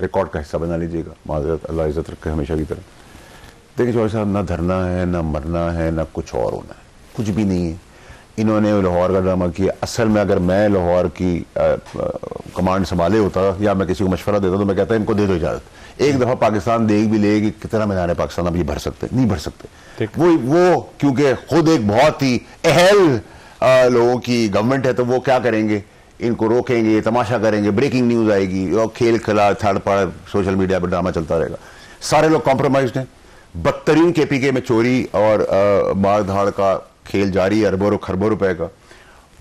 Record का हिस्सा बना लीजिएगा, माजरत, अल्लाह इज़्ज़त रखे हमेशा की तरह। देखिए चौधरी साहब, ना धरना है, ना मरना है, ना कुछ और होना है, कुछ भी नहीं है। इन्होंने लाहौर का ड्रामा किया। असल में अगर मैं लाहौर की कमांड संभाले होता या मैं किसी को मशवरा देता तो मैं कहता इनको दे दो इजाज़त। एक दफ़ा पाकिस्तान देख भी ले कि कितना मैदान है पाकिस्तान, अब ये भर सकते नहीं भर सकते। वो क्योंकि खुद एक बहुत ही अहल लोगों की गवर्नमेंट है, तो वो क्या करेंगे, इनको रोकेंगे, तमाशा करेंगे, ब्रेकिंग न्यूज़ आएगी और खेल खिला थर्ड पार्ट सोशल मीडिया पर ड्रामा चलता रहेगा। सारे लोग कॉम्प्रोमाइज्ड हैं। बदतरीन KPK में चोरी और मार धाड़ का खेल जारी है, अरबों खरबों रुपए का।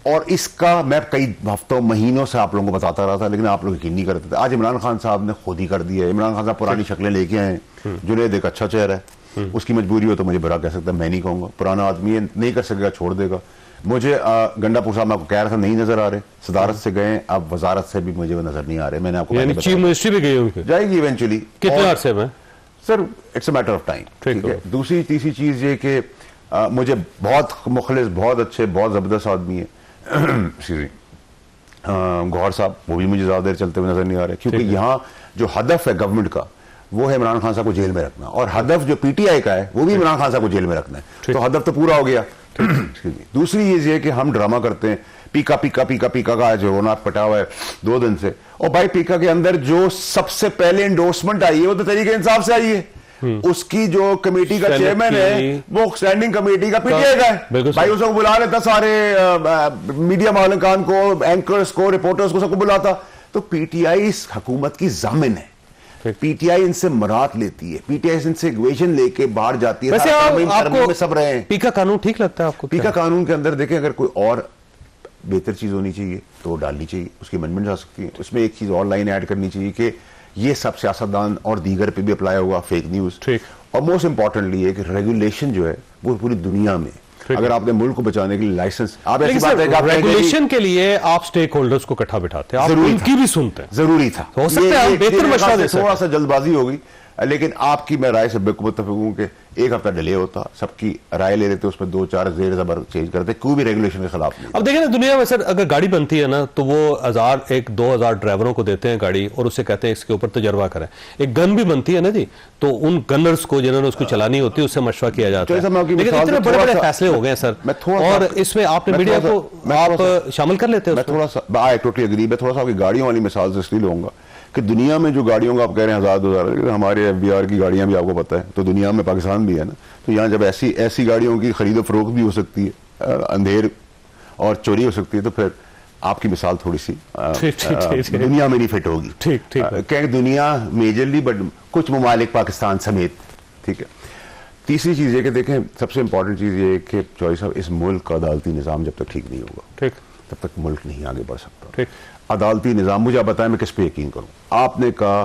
और इसका मैं कई हफ्तों महीनों से आप लोगों को बताता रहा था, लेकिन आप लोग यकीन नहीं करते थे। आज इमरान खान साहब ने खुद ही कर दिया है। इमरान खान साहब पुरानी शक्लें लेके आए हैं। जुनैद एक अच्छा चेहरा है, उसकी मजबूरी हो तो मुझे बुरा कह सकता है, मैं नहीं कहूँगा। पुराना आदमी है, नहीं कर सकेगा, छोड़ देगा। मुझे गंडापुर साहब, मैं आपको कह रहा था नहीं नजर आ रहे, सदारत से गए, अब वजारत से भी मुझे वो नजर नहीं आ रहे। मैंने आपको चीफ मिनिस्ट्री भी गई होंगी, जाएगी इवेंचुअली। कितने अरसे में sir? It's a matter of time, ठीक है। दूसरी तीसरी चीज ये कि मुझे बहुत मुखलिस, बहुत अच्छे, बहुत जबरदस्त आदमी है गौहर साहब, वो भी मुझे ज्यादा देर चलते हुए नजर नहीं आ रहे, क्योंकि यहाँ जो हदफ है गवर्नमेंट का वो है इमरान खान साहब को जेल में रखना, और हदफ जो PTI का है वो भी इमरान खान साहब को जेल में रखना है। तो हदफ तो पूरा हो गया। दूसरी चीज ये कि हम ड्रामा करते हैं, पीका पीका पीका पीका का जो रोना पटा हुआ है 2 दिन से, और भाई पीका के अंदर जो सबसे पहले इंडोर्समेंट आई है वो तो तरीके इंसाफ से आई है। उसकी जो कमेटी का चेयरमैन है वो स्टैंडिंग कमेटी का PTI का है। भाई उसको बुला लेता, सारे मीडिया मालिकान को, एंकर्स को, रिपोर्टर्स को, सबको बुलाता। तो PTI इस हुकूमत की जामिन है। PTI इनसे मरात लेती है, PTI इनसे इक्वेशन लेके बाहर जाती है। वैसे आपको में सब रहे हैं। पीका कानून ठीक लगता है आपको? पीका कानून के अंदर देखें, अगर कोई और बेहतर चीज होनी चाहिए तो वो डालनी चाहिए, उसकी अमेंडमेंट आ सकती है। उसमें एक चीज और लाइन ऐड करनी चाहिए कि ये सब सियासतदान और दीगर पे भी अप्लाई होगा, फेक न्यूज। और मोस्ट इंपॉर्टेंटली है कि रेगुलेशन जो है वो पूरी दुनिया में, अगर आपने मुल्क को बचाने के लिए लाइसेंस, आप ऐसी बात है कि रेगुलेशन के लिए आप स्टेक होल्डर्स को इकट्ठा बिठाते हैं, आप उनकी भी सुनते हैं। जरूरी था, हो सकता है बेहतर मशवरा दे, थोड़ा सा जल्दबाजी हो गई, लेकिन आपकी मैं राय से बिल्कुल मुत्तफिक हूं कि 1 हफ्ता डिले होता, सबकी राय ले लेते, उसमें 2-4 जेर जबर चेंज करते, कोई भी रेगुलेशन के खिलाफ नहीं। अब देखें ना, दुनिया में सर अगर गाड़ी बनती है ना तो वो 1000-2000 ड्राइवरों को देते हैं गाड़ी और उससे कहते हैं इसके ऊपर तजर्बा करें। एक गन भी बनती है ना जी, तो उन गनर्स को जिन्होंने उसको चलानी होती है उससे मशवरा किया जाता है। लेकिन इतने बड़े बड़े फैसले हो गए सर, और इसमें आपने मीडिया को आप शामिल कर लेते हैं। मैं थोड़ा सा, आई टोटली एग्री, मैं थोड़ा सा आपकी गाड़ियों वाली मिसाल से इसलिए लूंगा कि दुनिया में जो गाड़ियों का आप कह रहे हैं 1000-2000, हमारे FBR की गाड़ियां भी आपको पता है, तो दुनिया में पाकिस्तान भी है ना, तो यहाँ जब ऐसी गाड़ियों की खरीदो फरोख्त भी हो सकती है, अंधेर और चोरी हो सकती है, तो फिर आपकी मिसाल थोड़ी सी दुनिया में नहीं फिट होगी। क्या दुनिया मेजरली, बट कुछ ममालिक पाकिस्तान समेत, ठीक है। तीसरी चीज है कि देखें, सबसे इंपॉर्टेंट चीज ये है कि चौधरी साहब, इस मुल्क का अदालती निज़ाम जब तक ठीक नहीं होगा, तब तक मुल्क नहीं आगे बढ़ सकता। अदालती निज़ाम, मुझे आप बताएं मैं किस पे यकीन करूं? आपने कहा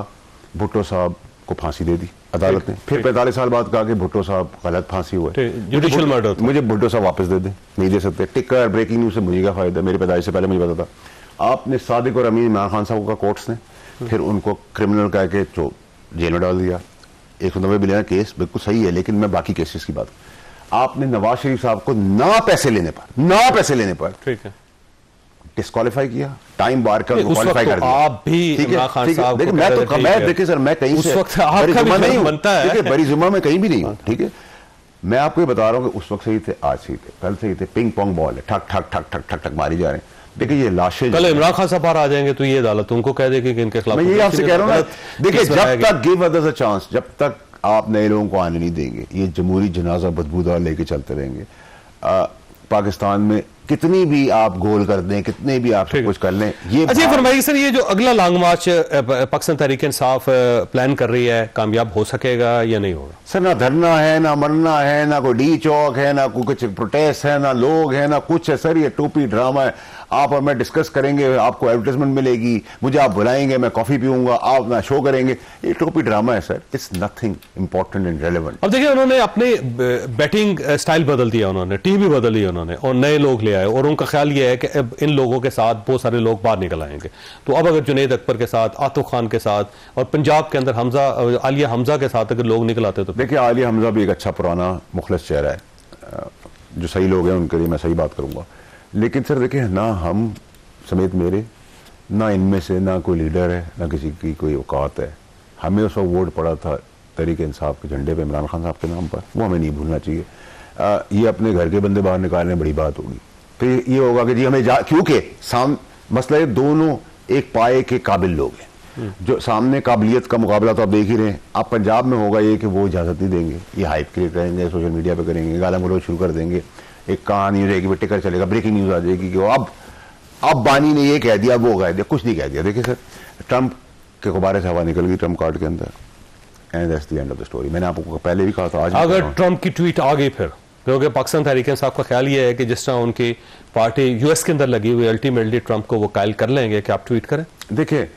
भुट्टो साहब को फांसी दे दी अदालत ने, फिर 45 साल बाद कहा कि भुट्टो साहब गलत फांसी हुआ है, जुडिशियल मर्डर, मुझे भुट्टो साहब वापस दे दे, नहीं दे सकते। टिक्कर ब्रेकिंग न्यूज से मुझे क्या फायदा, मेरी पैदाइश से पहले मुझे पता था। आपने सादिक और अमीन इमरान खान साहब का कोर्ट्स ने फिर उनको क्रिमिनल कह के जेल में डाल दिया। 190 बिलियन केस बिल्कुल सही है, लेकिन मैं बाकी केसेस की बात, आपने नवाज शरीफ साहब को ना पैसे लेने पर ठीक है डिस्क्वालीफाई किया, टाइम बार कर क्वालीफाई कर दिया। आप भी इमरान खान साहब को मैं देखिए सर, मैं कहीं से बड़ी जुम्मा में कहीं भी नहीं हूं, ठीक है। मैं आपको ये बता रहा हूं कि उस वक्त सही थे, आज सही थे, कल सही थे, पिंग पोंग बॉल है, ठक ठक ठक ठक ठक ठक मारी जा रहे हैं। देखिए ये लाशें, कल इमरान खान साहब बाहर आ जाएंगे तो ये अदालत उनको कह देगी कि इनके खिलाफ, मैं ये आपसे कह रहा हूं, देखिए जब तक गिव अदर्स अ चांस, जब तक आप नए लोगों को आने नहीं देंगे, ये जमहूरी जनाजा बदबूदार लेके चलते रहेंगे। पाकिस्तान में कितनी भी आप गोल कर दें, कितने भी आप कुछ कर लें, ये अच्छा फरमाइए सर, ये जो अगला लॉन्ग मार्च पाकिस्तान तहरीक इंसाफ प्लान कर रही है, कामयाब हो सकेगा या नहीं होगा? सर ना धरना है, ना मरना है, ना कोई डी चौक है, ना कोई कुछ प्रोटेस्ट है, ना लोग है, ना कुछ है सर। ये टोपी ड्रामा है। आप और मैं डिस्कस करेंगे, आपको एडवर्टाइजमेंट मिलेगी, मुझे आप बुलाएंगे, मैं कॉफी पीऊंगा, आप अपना शो करेंगे, ये टोपी ड्रामा है sir. It's nothing important and relevant. अब देखिए, उन्होंने अपने बैटिंग स्टाइल बदल दिया, उन्होंने टीम भी बदल दी उन्होंने, और नए लोग ले आए, और उनका ख्याल ये है कि अब इन लोगों के साथ बहुत सारे लोग बाहर निकल आएंगे। तो अब अगर जुनैद अकबर के साथ, आतिफ खान के साथ, और पंजाब के अंदर आलिया हमजा के साथ अगर लोग निकल आते तो देखिए, आलिया हमजा भी एक अच्छा पुराना मुखलिस चेहरा है, जो सही लोग हैं उनके लिए मैं सही बात करूंगा। लेकिन सर देखिए ना, हम समेत मेरे ना इनमें से ना कोई लीडर है, ना किसी की कोई औकात है। हमें उस वक्त वोट पड़ा था तहरीक इंसाफ के झंडे पे इमरान खान साहब के नाम पर, वो हमें नहीं भूलना चाहिए। ये अपने घर के बंदे बाहर निकालने बड़ी बात होगी। फिर ये होगा कि जी हमें क्योंकि मसला ये दोनों एक पाए के काबिल लोग हैं। जो सामने काबिलियत का मुकाबला तो आप देख ही रहे हैं। अब पंजाब में होगा ये कि वो इजाज़त नहीं देंगे, ये हाइप क्रिएट करेंगे, सोशल मीडिया पे करेंगे, गालियां गलौज शुरू कर देंगे, एक कहानी हो जाएगी, टिकर चलेगा, ब्रेकिंग न्यूज़ आ जाएगी कि अब बानी ने ये कह दिया, वो कह दिया, कुछ नहीं कह दिया। देखिए सर, ट्रंप के गुब्बारे से हवा निकल गई ट्रंप कार्ड के अंदर, and that's the end of the story. मैंने आपको पहले भी कहा था, आज अगर ट्रंप की ट्वीट आ गई फिर, क्योंकि पाकिस्तान तहरीक इंसाफ का ख्याल ये है कि जिस तरह उनकी पार्टी यूएस के अंदर लगी हुई, अल्टीमेटली ट्रंप को वो कायल कर लेंगे कि आप ट्वीट करें। देखिए,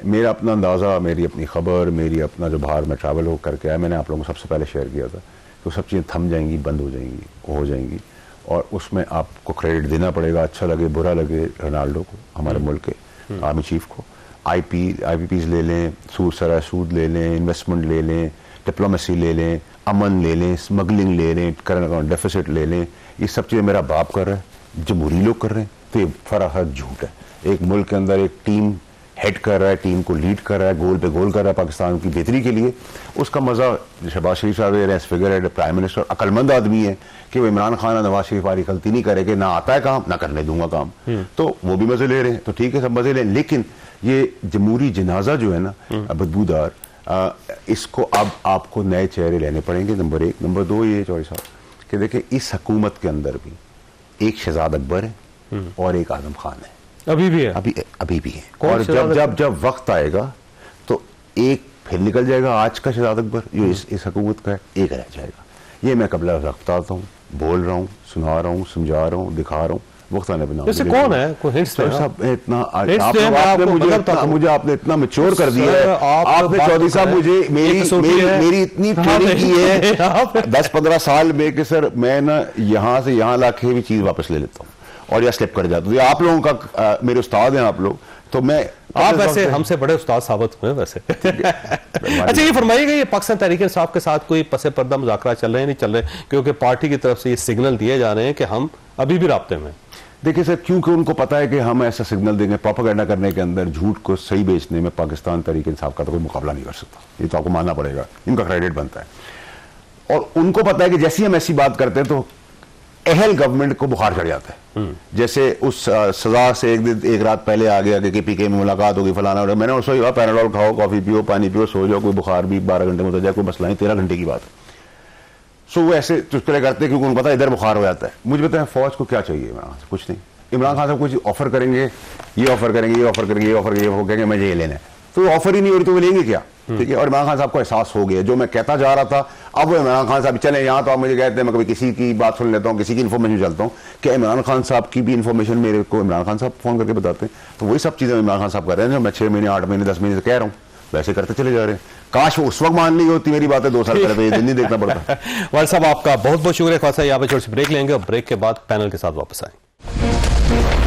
मेरा अपना अंदाज़ा, मेरी अपनी खबर, मेरी अपना जो बाहर में ट्रैवल हो करके आया, मैंने आप लोगों को सबसे पहले शेयर किया था, तो सब चीज़ें थम जाएंगी, बंद हो जाएंगी, हो जाएंगी, और उसमें आपको क्रेडिट देना पड़ेगा, अच्छा लगे बुरा लगे, रोनाल्डो को, हमारे मुल्क के आर्मी चीफ को। IPPs ले लें, सूद ले लें, इन्वेस्टमेंट ले लें, डिप्लोमेसी ले लें, अमन ले लें, स्मगलिंग ले लें, करंट अकाउंट डेफिसिट ले लें, ये सब चीज़ें मेरा बाप कर रहा है, जमहूरी लोग कर रहे हैं, तो ये फराहत झूठ है। एक मुल्क के अंदर एक टीम हेड कर रहा है, टीम को लीड कर रहा है, गोल पे गोल कर रहा है पाकिस्तान की बेहतरी के लिए, उसका मजा शहबाज शरीफ साहब as figure head prime minister अकलमंद आदमी है कि वो इमरान खान और नवाज शरीफ वाली गलती नहीं करे कि ना आता है काम, ना करने दूंगा काम, तो वो भी मजे ले रहे हैं, तो ठीक है, सब मजे लें। लेकिन ये जमहूरी जनाजा जो है ना बदबूदार, इसको अब आपको नए चेहरे लेने पड़ेंगे, नंबर एक। नंबर दो ये चौधरी साहब कि देखिए, इस हुकूमत के अंदर भी एक शहजाद अकबर है और एक आजम खान है, अभी भी है, अभी भी है। और जब वक्त आएगा तो एक फिर निकल जाएगा, आज का शहजाद अकबर जो इस हुकूमत का है, एक रह जाएगा। ये मैं कबला रखता हूँ, बोल रहा हूँ, सुना रहा हूँ, समझा रहा हूँ, दिखा रहा हूँ, वक्त आने पे। जैसे कौन है, कोई हिंट्स दे? सब इतना मुझे इतना मैच्योर कर दिया है आपने चौधरी साहब, मुझे मेरी इतनी ट्रेनिंग की है 10-15 साल में कि सर मैं ना यहाँ से यहाँ लाके भी चीज वापस ले लेता हूँ और या स्लिप कर जाता हूँ। आप लोगों का मेरे उस्ताद हैं आप लोग, तो मैं आप वैसे हमसे बड़े उस्ताद साबित हुए वैसे। अच्छा, ये फरमाइएगा, ये पाकिस्तान तहरीक इंसाफ के साथ कोई पसे पर्दा मुज़ाकरा चल रहे हैं, नहीं चल रहे, क्योंकि पार्टी की तरफ से ये सिग्नल दिए जा रहे हैं कि हम अभी भी राब्ते में। देखिए सर, क्योंकि उनको पता है कि हम ऐसा सिग्नल देंगे, प्रोपेगेंडा करने के अंदर, झूठ को सही बेचने में पाकिस्तान तहरीक इंसाफ का तो कोई मुकाबला नहीं कर सकता, ये तो आपको मानना पड़ेगा, इनका क्रेडिट बनता है। और उनको पता है कि जैसे ही हम ऐसी बात करते हैं तो अहल गवर्नमेंट को बुखार चढ़ जाता है। जैसे उस सजा से एक रात पहले आ गया कि PK में मुलाकात होगी, फलाना, मैंने उसको कहा पैराडोल खाओ, कॉफी पियो, पानी पियो, सो जाओ, कोई बुखार भी 12 घंटे में उतर जाए, कोई मसला नहीं, 13 घंटे की बात है। सो वो ऐसे चुटकुले करते हैं क्योंकि उनको पता है इधर बुखार हो जाता है। मुझे पता है फौज को क्या चाहिए इमरान खान से, कुछ नहीं। इमरान खान साहब कुछ ऑफर करेंगे, ये ऑफर करेंगे, ये ऑफर करेंगे, ये ऑफर करेंगे, वो कहेंगे मुझे ये लेना है, तो ऑफर ही नहीं हो रही तो वो लेंगे क्या? ठीक है। और इमरान खान साहब को एहसास हो गया, जो मैं कहता जा रहा था, अब वो इमरान खान साहब चले यहाँ, तो आप मुझे कहते हैं मैं कभी किसी की बात सुन लेता हूँ, किसी की इन्फॉर्मेशन चलता हूँ, क्या इमरान खान साहब की भी इन्फॉर्मेशन मेरे को इमरान खान साहब फोन करके बताते हैं। तो वही सब चीज़ें इमरान खान साहब कर रहे हैं जो मैं 6 महीने, 8 महीने, 10 महीने से कह रहा हूँ, वैसे करते चले जा रहे हैं। काश वो उस वक्त मान ली होती मेरी बातें 2 साल पहले, दिन नहीं देखना पड़ता। वाल साहब, आपका बहुत बहुत शुक्रिया। खासा यहाँ पे छोटी सी ब्रेक लेंगे और ब्रेक के बाद पैनल के साथ वापस आएंगे।